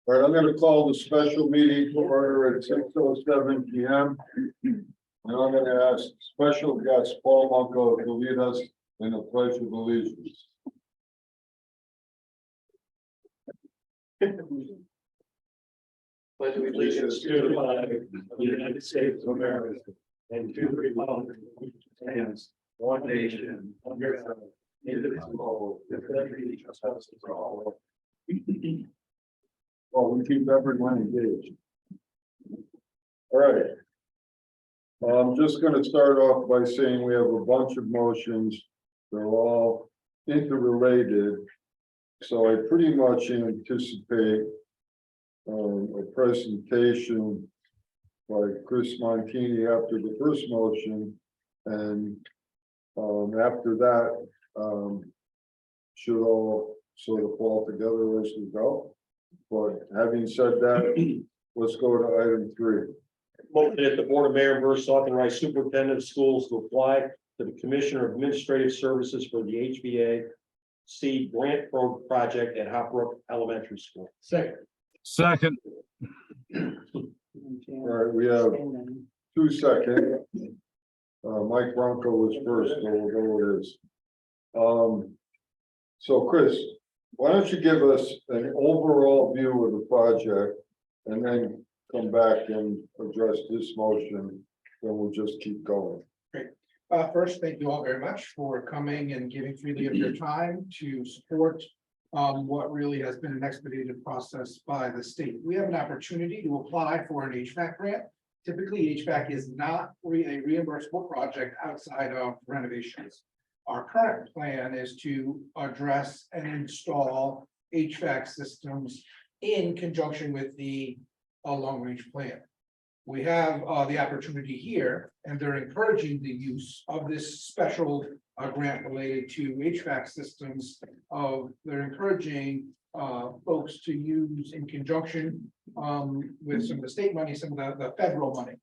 All right, I'm gonna call the special meeting to order at 6:07 PM. And I'm gonna ask special guest Paul Monco to lead us in the pledge of allegiance. Pledge allegiance to the flag of the United States of America and to the republic which stands one nation under God, indivisible, with liberty and justice for all. Well, we keep everyone engaged. All right. I'm just gonna start off by saying we have a bunch of motions. They're all interrelated. So I pretty much anticipate a presentation by Chris Montini after the first motion. And after that, should all sort of fall together as we go. But having said that, let's go to item 3. Motion that the Board of Mayor and Burgess authorize superintendent of schools to apply to the Commissioner of Administrative Services for the HVAC project at Hop Brook Elementary School. Second, All right, we have 2 seconds. Mike Bronco was first, so we'll go with his. So Chris, why don't you give us an overall view of the project and then come back and address this motion, then we'll just keep going. First, thank you all very much for coming and giving freely of your time to support what really has been an expedited process by the state. We have an opportunity to apply for an HVAC grant. Typically, HVAC is not a reimbursable project outside of renovations. Our current plan is to address and install HVAC systems in conjunction with the long-range plan. We have the opportunity here, and they're encouraging the use of this special grant related to HVAC systems. They're encouraging folks to use in conjunction with some of the state money, some of the federal money.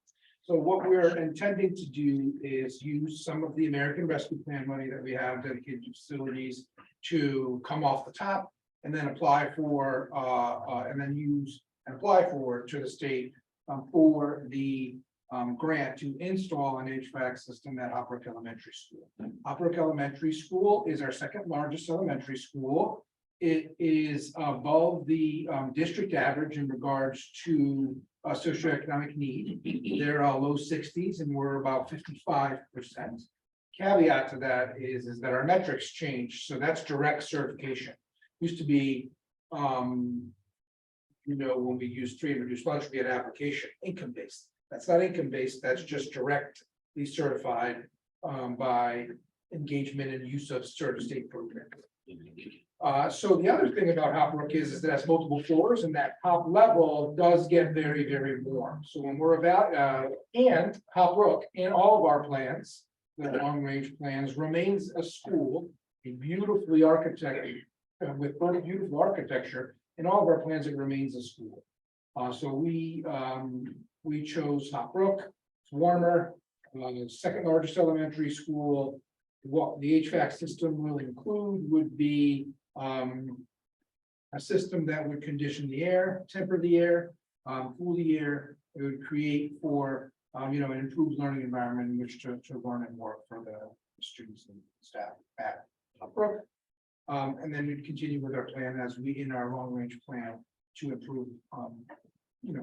So what we're intending to do is use some of the American Rescue Plan money that we have dedicated to facilities to come off the top and then apply for apply for to the state for the grant to install an HVAC system at Hop Brook Elementary School. Hop Brook Elementary School is our second largest elementary school. It is above the district average in regards to socioeconomic need. They're low 60s and we're about 55%. Caveat to that is that our metrics change. So that's direct certification. Used to be, when we use 3 and reduced lunch, we had application income-based. That's not income-based, that's just directly certified by engagement and use of certain state programs. So the other thing about Hop Brook is that it has multiple floors and that top level does get very, very warm. So when we're about, and Hop Brook in all of our plans, the long range plans remains a school, a beautifully architected, with beautiful architecture. In all of our plans, it remains a school. So we chose Hop Brook. It's warmer, second largest elementary school. What the HVAC system will include would be a system that would condition the air, temper the air, cool the air. It would create for an improved learning environment in which to learn and work for the students and staff at Hop Brook. And then we'd continue with our plan as we in our long range plan to improve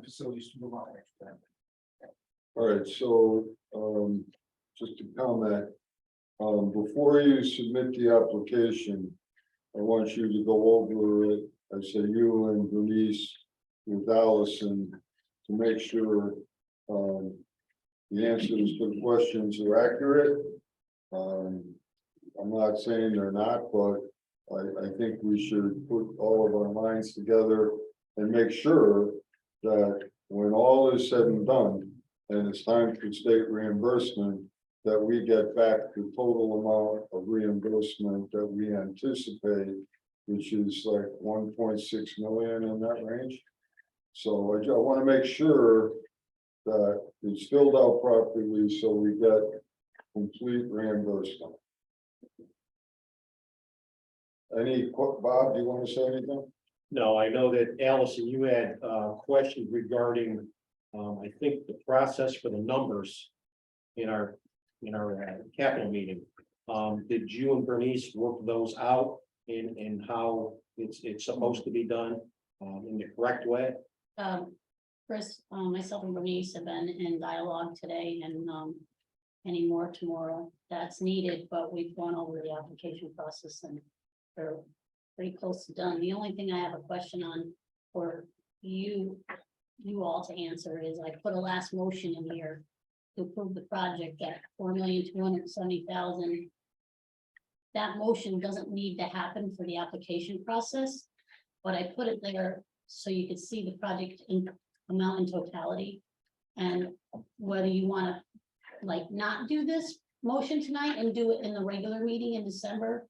facilities to the long range plan. All right, so just to comment, before you submit the application, I want you to go over it. I say you and Bernice with Allison to make sure the answers to the questions are accurate. I'm not saying they're not, but I think we should put all of our minds together and make sure that when all is said and done, and it's time for state reimbursement, that we get back the total amount of reimbursement that we anticipate, which is like 1.6 million in that range. So I want to make sure that it's filled out properly so we get complete reimbursement. Bob, do you want to say anything? No, I know that Allison, you had questions regarding, I think the process for the numbers in our capital meeting. Did you and Bernice work those out in how it's supposed to be done in the correct way? Chris, myself and Bernice have been in dialogue today and, any more tomorrow that's needed, but we've gone over the application process and they're pretty close to done. The only thing I have a question on for you all to answer is I put a last motion in here to approve the project at $4,270,000. That motion doesn't need to happen for the application process, but I put it there so you could see the project in amount in totality. And whether you want to like not do this motion tonight and do it in the regular meeting in December,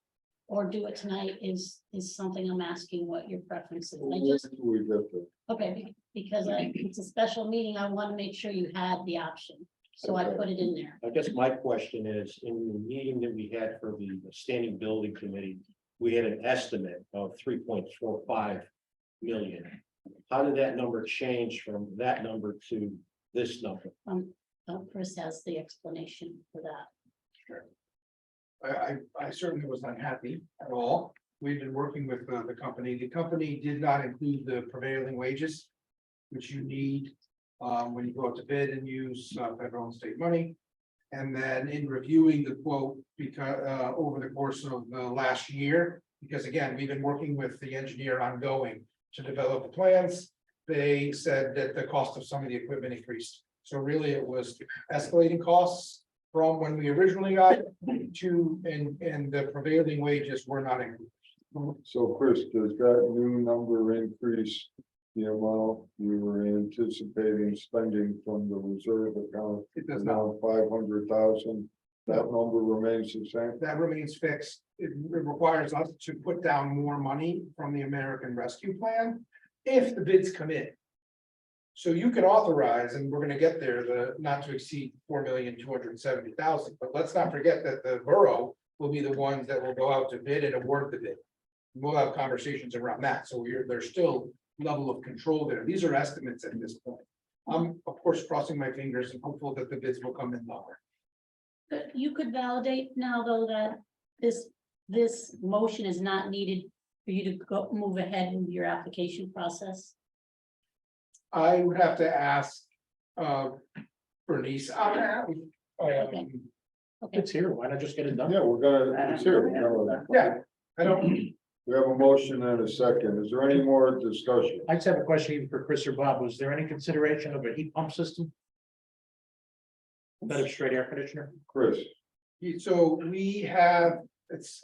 or do it tonight is something I'm asking what your preference is. I just, We get there. okay, because it's a special meeting, I want to make sure you had the option, so I put it in there. I guess my question is, in the meeting that we had for the standing building committee, we had an estimate of 3.45 million. How did that number change from that number to this number? Chris has the explanation for that. I certainly was not happy at all. We've been working with the company. The company did not include the prevailing wages, which you need when you go out to bid and use federal and state money. And then in reviewing the quote, because over the course of the last year, because again, we've been working with the engineer ongoing to develop the plans. They said that the cost of some of the equipment increased. So really it was escalating costs from when we originally got to, and the prevailing wages were not included. So Chris, does that new number increase the amount you were anticipating spending from the reserve account? It does not. Around 500,000, that number remains the same? That remains fixed. It requires us to put down more money from the American Rescue Plan if the bids come in. So you can authorize, and we're gonna get there, the not to exceed $4,270,000, but let's not forget that the borough will be the ones that will go out to bid and award the bid. We'll have conversations around that, so there's still level of control there. These are estimates at this point. I'm of course crossing my fingers and hopeful that the bids will come in lower. But you could validate now, though, that this motion is not needed for you to move ahead with your application process. I would have to ask Bernice on that. Okay. It's here, why not just get it done? Yeah, it's here. Yeah, I don't, We have a motion and a second. Is there any more discussion? I just have a question even for Chris or Bob. Was there any consideration of a heat pump system? Instead of straight air conditioner? Chris, so we have, it's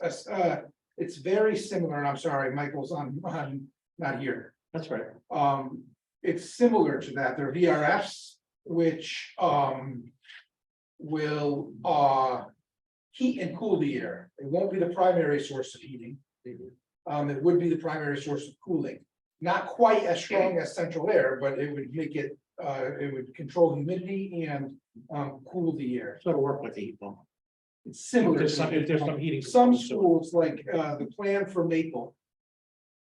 very similar, and I'm sorry, Michael's on not here. That's right. It's similar to that. They're VRFs, which will heat and cool the air. It won't be the primary source of heating. It would be the primary source of cooling. Not quite as strong as central air, but it would make it, it would control humidity and cool the air. So it'll work with the heat pump. It's similar. There's to some, heat there's pump. some heating. Some schools, like the plan for Maple.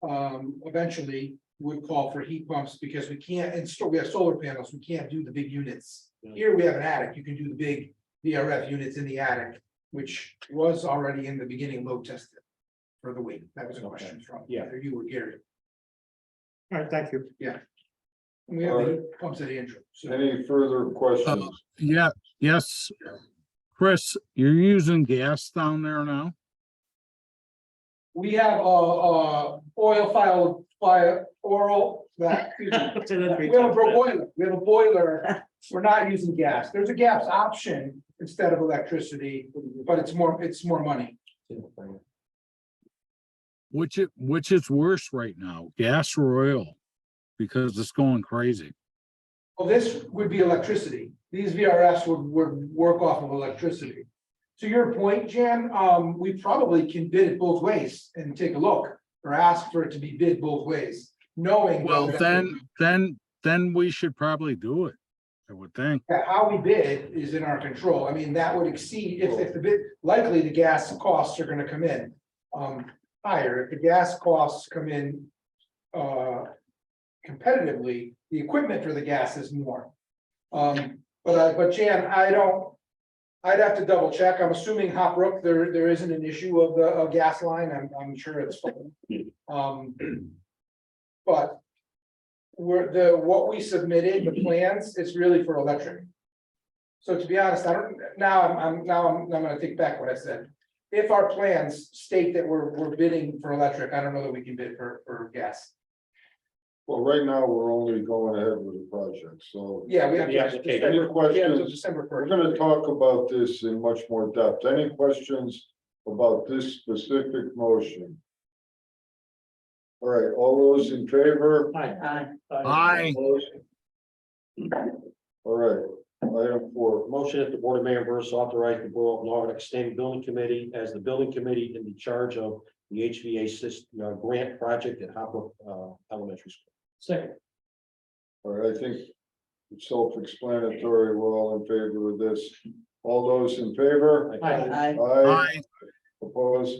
Eventually would call for heat pumps because we can't install, we have solar panels, we can't do the big units. Here we have an attic, you can do the big VRF units in the attic, which was already in the beginning load tested. For the weight, that was a question from either you or Gary. All right, thank you. And we have the heat pumps at Andrew, so any further questions? Yeah, yes. Chris, you're using gas down there now? we have oil fire oral that. We have a boiler, we're not using gas, there's a gas option instead of electricity, but it's more money. Which is worse right now, gas or oil? Because it's going crazy. Well, this would be electricity, these VRFs would work off of electricity. To your point, Jan, we probably can bid it both ways and take a look, or ask for it to be bid both ways, knowing. Well, that- then we should probably do it, I would think. Yeah, how we bid is in our control. I mean, that would exceed, if the bid, likely the gas costs are gonna come in higher. If the gas costs come in competitively, the equipment for the gas is more. But Jan, I'd have to double check. I'm assuming Hop Brook, there isn't an issue of a gas line. I'm sure it's fine. But what we submitted, the plans, it's really for electric. So to be honest, I'm gonna take back what I said. If our plans state that we're bidding for electric, I don't know that we can bid for gas. Well, right now, we're only going ahead with the project, so. Yeah, we have The to. application. Any questions? December We're 1st. gonna talk about this in much more depth. Any questions about this specific motion? All right, all those in favor? Aye. Aye. Opposed? All right, item 4. Motion that the Board of Mayor and Burgess authorize the Borough of Norwood Extending Building Committee as the building committee in charge of the HVA system grant project at Hopper Elementary School. Second. All right, I think it's self-explanatory. We're all in favor of this. All those in favor? Aye. Aye. Opposed?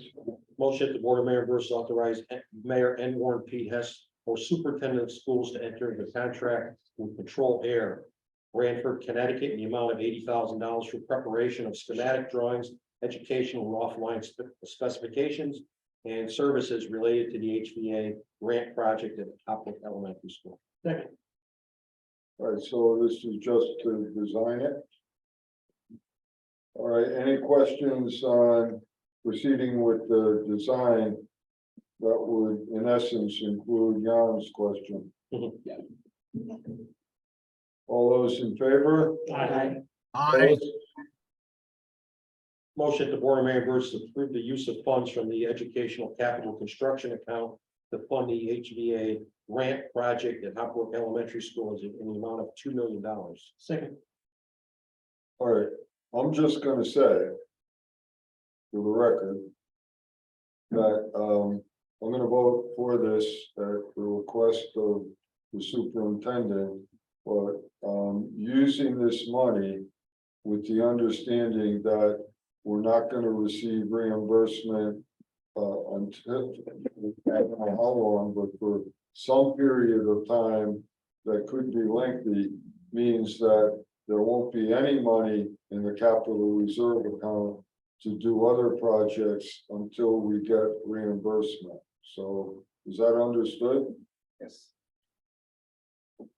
Motion that the Board of Mayor and Burgess authorize Mayor N. Warren Pete Hess for Superintendent of Schools to enter into contract with Control Air, Branford, Connecticut, in the amount of $80,000 for preparation of schematic drawings, educational and offline specifications, and services related to the HVA grant project at Hopper Elementary School. Second. All right, so this is just to design it. All right, any questions on proceeding with the design? That would, in essence, include Jan's question. All those in favor? Aye. Aye. Opposed? Motion to Board of Mayor Burgess approve the use of funds from the Educational Capital Construction Account to fund the HVA grant project at Hopbrook Elementary School in the amount of $2 million. Second. All right, I'm just gonna say, for the record, that I'm gonna vote for this at the request of the superintendent, but using this money with the understanding that we're not gonna receive reimbursement until, I don't know how long, but for some period of time that could be lengthy, means that there won't be any money in the capital reserve account to do other projects until we get reimbursement. So is that understood? Yes.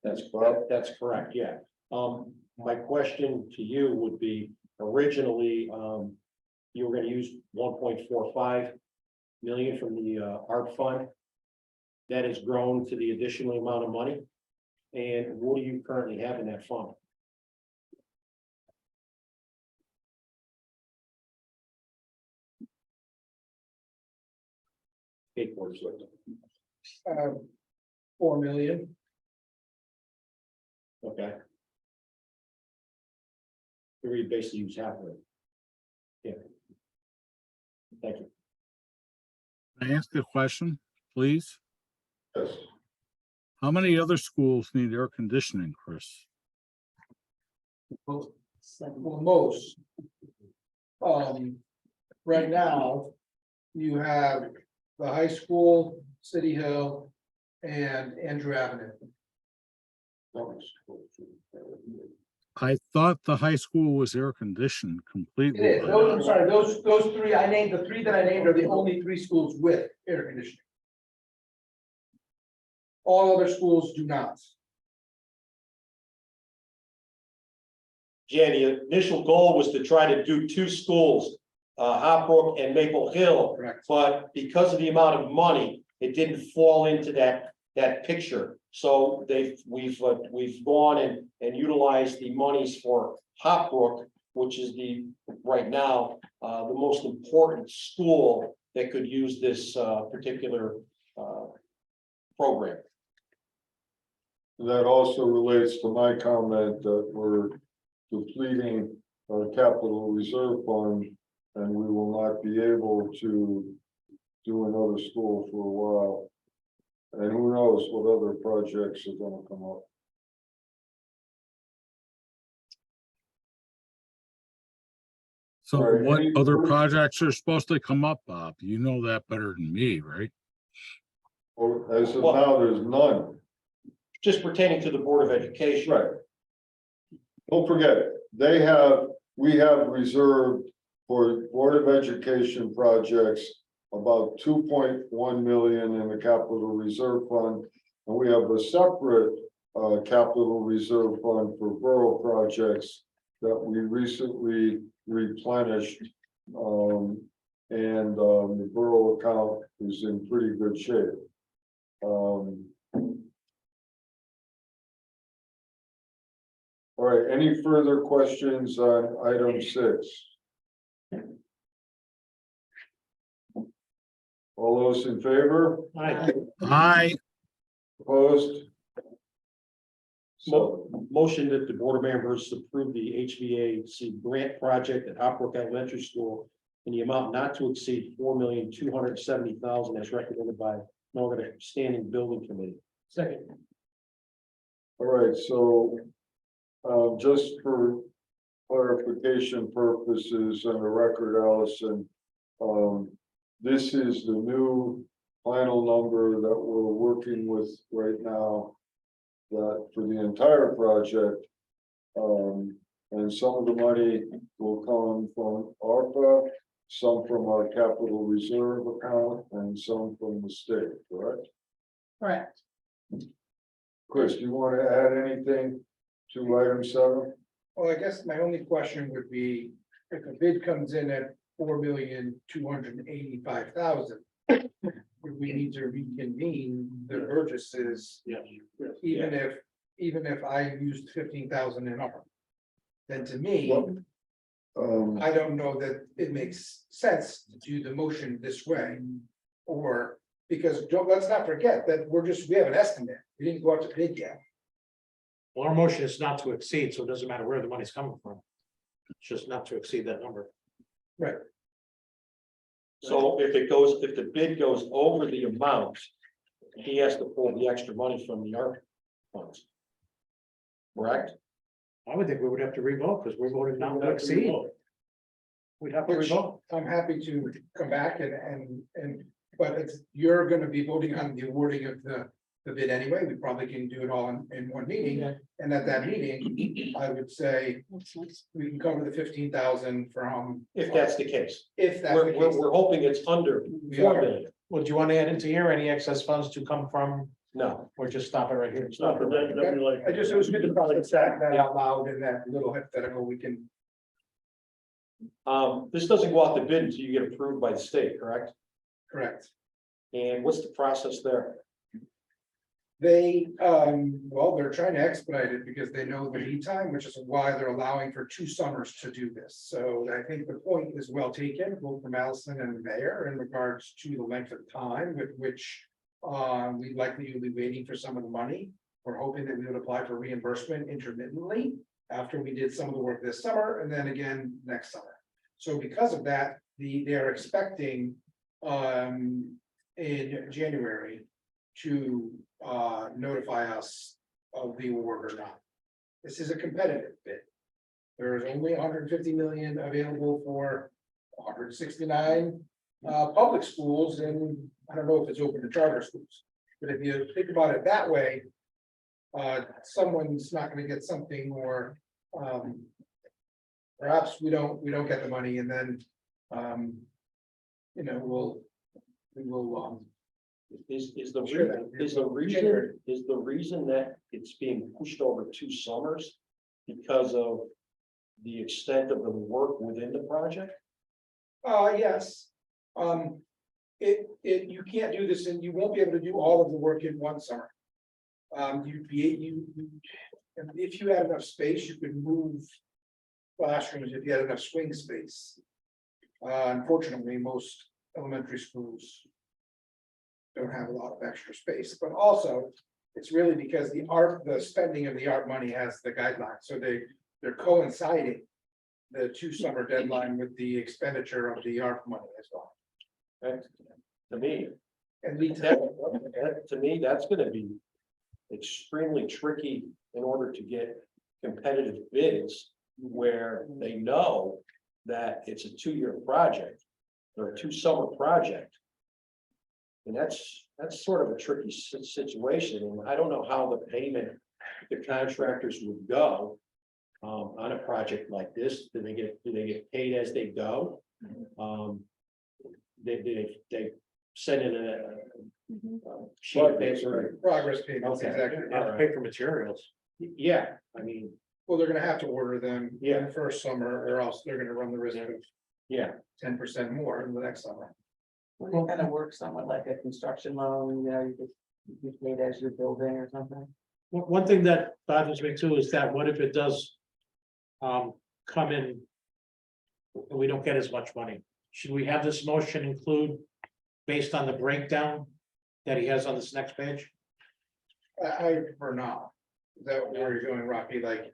That's correct, yeah. My question to you would be, originally, you were gonna use 1.45 million from the ARP fund. That has grown to the additional amount of money. And what do you currently have in that fund? Skateboards. 4 million. Okay. We basically use half of it. Yeah. Thank you. Can I ask a question, please? Yes. How many other schools need air conditioning, Chris? Well, most. Right now, you have the high school, City Hill, and Andrew Avenue. I thought the high school was air conditioned It completely. is, I'm sorry, those three, I named, the three that I named are the only 3 schools with air conditioning. All other schools do not. Jan, the initial goal was to try to do 2 schools, Hopbrook and Maple Hill. Correct. But because of the amount of money, it didn't fall into that picture. So we've gone and utilized the monies for Hopbrook, which is right now the most important school that could use this particular program. That also relates to my comment that we're depleting our capital reserve fund, and we will not be able to do another school for a while. And who knows what other projects are gonna come up. So All right, what any other further- projects are supposed to come up, Bob? You know that better than me, right? Or as of now, there's none. Just pertaining to the Board of Education. Right. Don't forget, we have reserved for Board of Education projects about 2.1 million in the capital reserve fund. And we have a separate capital reserve fund for borough projects that we recently replenished. The borough account is in pretty good shape. All right, any further questions on item 6? All those in favor? Aye, Opposed? So, Motion that the Board of Members approve the HVAC grant project at Hopbrook Elementary School in the amount not to exceed $4,270,000 as recommended by Northern Standing Building Committee. Second. all right, so just for clarification purposes on the record, Allison, this is the new final number that we're working with right now. That for the entire project, and some of the money will come from ARPA, some from our capital reserve account, and some from the state, correct? Correct. Chris, do you want to add anything to item 7? Well, I guess my only question would be, if a bid comes in at $4,285,000. Would we need to reconvene the Burgesses, Yeah. even if I used 15,000 in ARPA? Then to me, I don't know that it makes sense to do the motion this way. Or, because let's not forget that we have an estimate, we didn't go out to bid yet. Well, our motion is not to exceed, so it doesn't matter where the money's coming from. It's just not to exceed that number. Right. So if the bid goes over the amount, he has to pull the extra money from the ARPA funds. Correct? I would think we would have to revote because we're voting not to exceed. We'd have to Which revote. I'm happy to come back but you're gonna be voting on the awarding of the bid anyway. We probably can do it all in one meeting. And at that meeting, I would say That's nice. we can cover the 15,000 from. If that's the case. If that's the We're case. hoping it's under We 4 are. million. Well, do you want to add into here any excess funds to come from, No, or just stop it right here? Stop it right Okay. I just, it was good to probably sack that out loud in that little hypothetical we can. this doesn't go out to bid until you get approved by the state, correct? Correct. And what's the process there? They, well, they're trying to expedite it because they know the lead time, which is why they're allowing for 2 summers to do this. So I think the point is well taken, both from Allison and the mayor, in regards to the length of time with which we'd likely be waiting for some of the money. We're hoping that we would apply for reimbursement intermittently after we did some of the work this summer and then again next summer. So because of that, they're expecting in January to notify us of the award or not. This is a competitive bid. There is only 150 million available for 169 public schools, and I don't know if it's open to charter schools. But if you think about it that way, someone's not going to get something, or perhaps we don't get the money, and then we will. Is the Sure. reason that it's being pushed over 2 summers because of the extent of the work within the project? Yes. You can't do this, and you won't be able to do all of the work in one summer. If you had enough space, you could move classrooms if you had enough swing space. Unfortunately, most elementary schools don't have a lot of extra space, but also it's really because the spending of the art money has the guidelines, so they're coinciding the 2 summer deadline with the expenditure of the art money as well. To me, And lead to me, that's gonna be extremely tricky in order to get competitive bids where they know that it's a 2-year project or a 2 summer project. And that's sort of a tricky situation, and I don't know how the payment, the contractors would go. On a project like this, do they get paid as they go? They send in a sheet of paper. Progress payments, Okay. exactly. Pay for materials. Yeah, I mean, Well, they're gonna have to order them Yeah. in the first summer, or else they're gonna run the risk of yeah, 10% more in the next summer. Well, it kind of works somewhat like a construction loan, you know, you paid as you're building or something. One thing that bothers me too is that what if it does come in and we don't get as much money? Should we have this motion include based on the breakdown that he has on this next page? I prefer not. Is that where you're going, Rocky, like?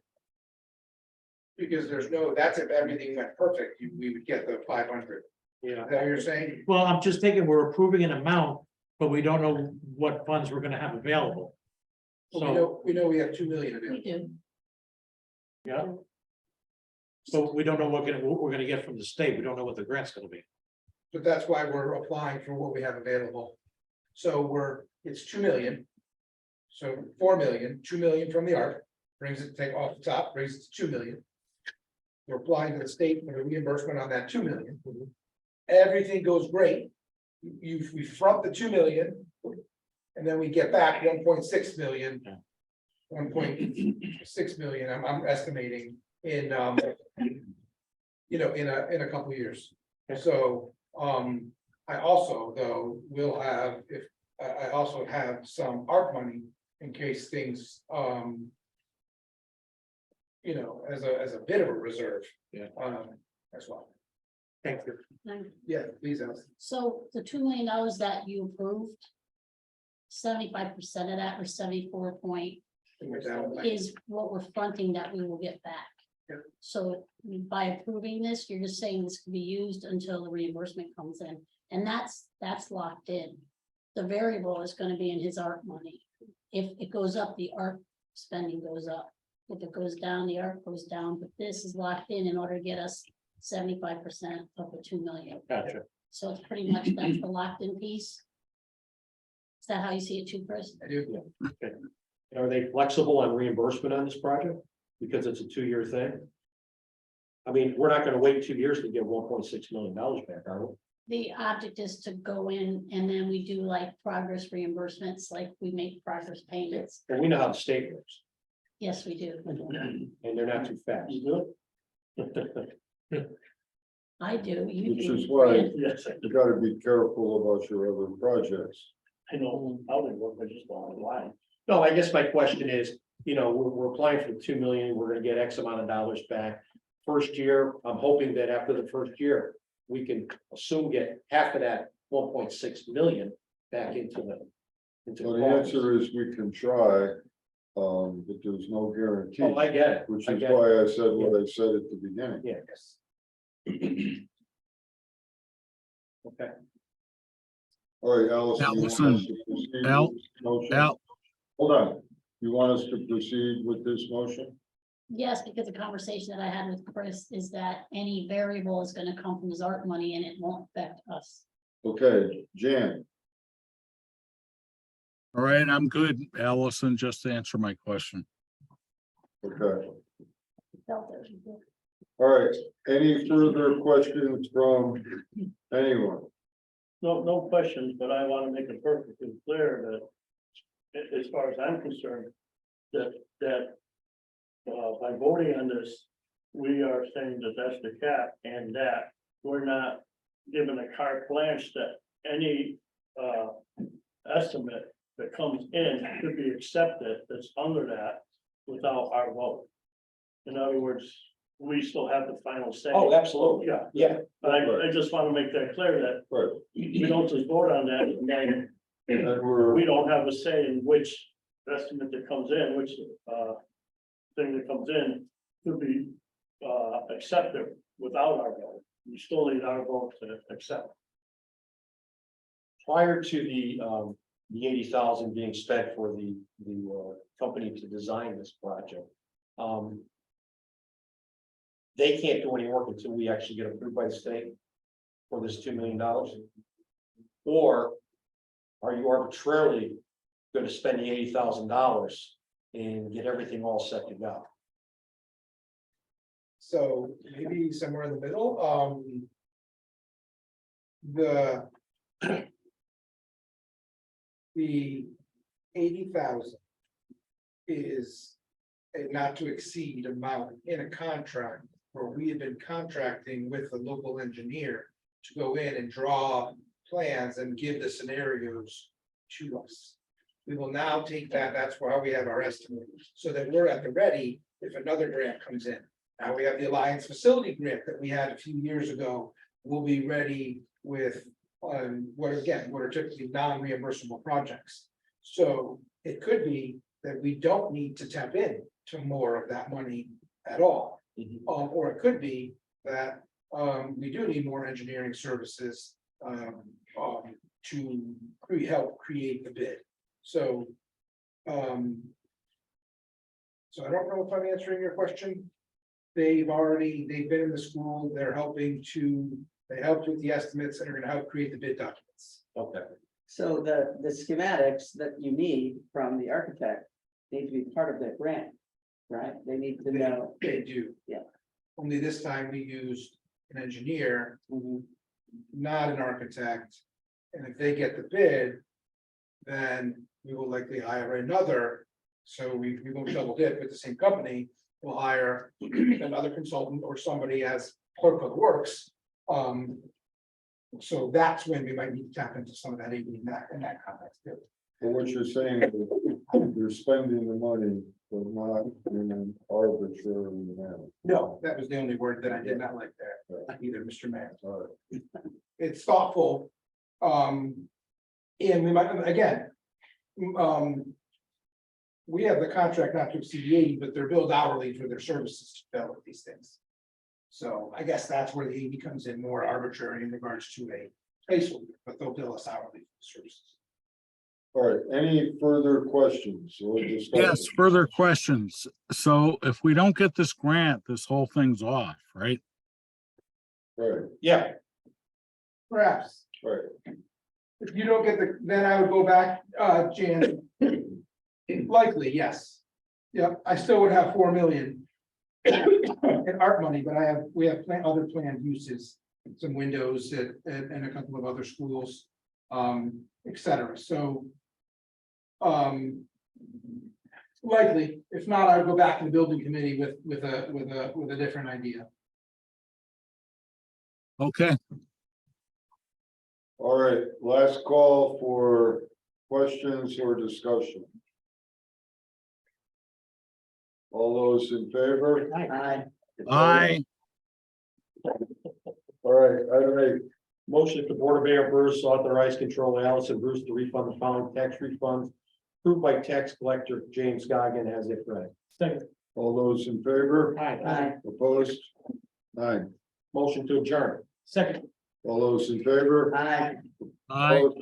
Because there's no, that's if everything went perfect, we would get the 500. Yeah. Is that what you're saying? Well, I'm just thinking we're approving an amount, but we don't know what funds we're gonna have available. Well, we know we have 2 million We available. do. Yeah. So we don't know what we're gonna get from the state. We don't know what the grant's gonna be. But that's why we're applying for what we have available. So it's 2 million. So 4 million, 2 million from the ARP, brings it, take off the top, brings it to 2 million. We're applying to the state for the reimbursement on that 2 million. Everything goes great. We front the 2 million. And then we get back 1.6 million. 1.6 million, I'm estimating in, in a couple of years. So, I also, though, will have, if, I also have some ARP money in case things, as a bit of a reserve. Yeah. As well. Thank you. Yeah, please, Alice. So the $2 million that you approved. 75% of that, or 74 point, It went down. is what we're fronting that we will get back. Yeah. So by approving this, you're just saying this can be used until the reimbursement comes in, and that's locked in. The variable is gonna be in his ARP money. If it goes up, the ARP spending goes up. If it goes down, the ARP goes down, but this is locked in order to get us 75% of the 2 million. Gotcha. So it's pretty much, that's the locked in piece. Is that how you see it too, Chris? I do. are they flexible on reimbursement on this project? Because it's a 2-year thing? I mean, we're not gonna wait 2 years to get $1.6 million back, are we? The object is to go in and then we do like progress reimbursements, like we make progress payments. And we know how the state works, Yes, we do. and they're not too fast. I do. You Which do. is why Yes, you gotta be careful about your other projects. I know how they work, I just don't know why. No, I guess my question is, we're applying for 2 million, we're gonna get X amount of dollars back. First year, I'm hoping that after the first year, we can assume get half of that 1.6 million back into the. Well, the answer is we can try, but there's no guarantee. Oh, I get it. Which I is get it. why I said what I said at the beginning. Yeah. Okay. All right, Allison. you want us Allison, to proceed Al- with this motion? Al, Hold on, you want us to proceed with this motion? Yes, because the conversation that I had with Chris is that any variable is gonna come from his ARP money and it won't affect us. Okay, Jan, all right, I'm good, Allison, just to answer my question. okay, Felt it. all right, any further questions from anyone? No questions, but I want to make it perfectly clear that as far as I'm concerned, that by voting on this, we are saying that that's the cap and that we're not given a carte blanche that any estimate that comes in could be accepted that's under that without our vote. In other words, we still have the final say. Oh, absolutely. Yeah, Yeah, but I just want to make that clear that Right, we don't just vote on that and then and we're, we don't have a say in which estimate that comes in, which thing that comes in to be accepted without our vote. We still need our vote to accept. prior to the 80,000 being spent for the company to design this project. They can't do any work until we actually get approved by the state for this $2 million. Or are you arbitrarily gonna spend the $80,000 and get everything all set to go? So maybe somewhere in the middle, the 80,000 is a not to exceed amount in a contract where we have been contracting with the local engineer to go in and draw plans and give the scenarios to us. We will now take that, that's why we have our estimate, so that we're at the ready if another grant comes in. Now we have the Alliance Facility Grant that we had a few years ago. We'll be ready with, what are typically non-reimbursable projects. So it could be that we don't need to tap in to more of that money at all. Or it could be that, we do need more engineering services, to help create the bid. So, so I don't know if I'm answering your question. They've been in the school, they helped with the estimates and are gonna help create the bid documents. Okay. So the schematics that you need from the architect need to be part of that grant, right? They need to know. They do. Yeah. Only this time we used an engineer, Mhm. not an architect. And if they get the bid, then we will likely hire another. So we won't double dip with the same company. We'll hire another consultant or somebody as clerk of the works. So that's when we might need to tap into some of that AD in that context too. But what you're saying is you're spending the money, but not in an arbitrary manner. No, that was the only word that I did not like there, either, Mr. Mayor. All right. It's thoughtful. And we might, again. We have the contract not to exceed 80, but they're billed hourly for their services to develop these things. So I guess that's where the 80 comes in more arbitrary in regards to a placeholder, but they'll bill us hourly for the services. All right, any further questions or discussion? Yes, further questions. So if we don't get this grant, this whole thing's off, right? Right, Yeah, Perhaps, right. if you don't get then I would go back, Jan. Likely, yes. Yep, I still would have 4 million. In art money, but we have other planned uses, some windows and a couple of other schools, etc. So. Likely, if not, I would go back to the building committee with a different idea. Okay, All right, last call for questions or discussion. All those in favor? Aye. aye, All right, item 8. motion that the Board of Mayor Burgess authorize Controller Allison Bruce to refund the following tax refunds approved by tax collector James Goggin as if read. Second. All those in favor? Aye. Opposed? 9. Motion to adjourn. Second. All those in favor? Aye. aye. Opposed?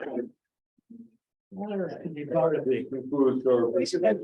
Concludes our-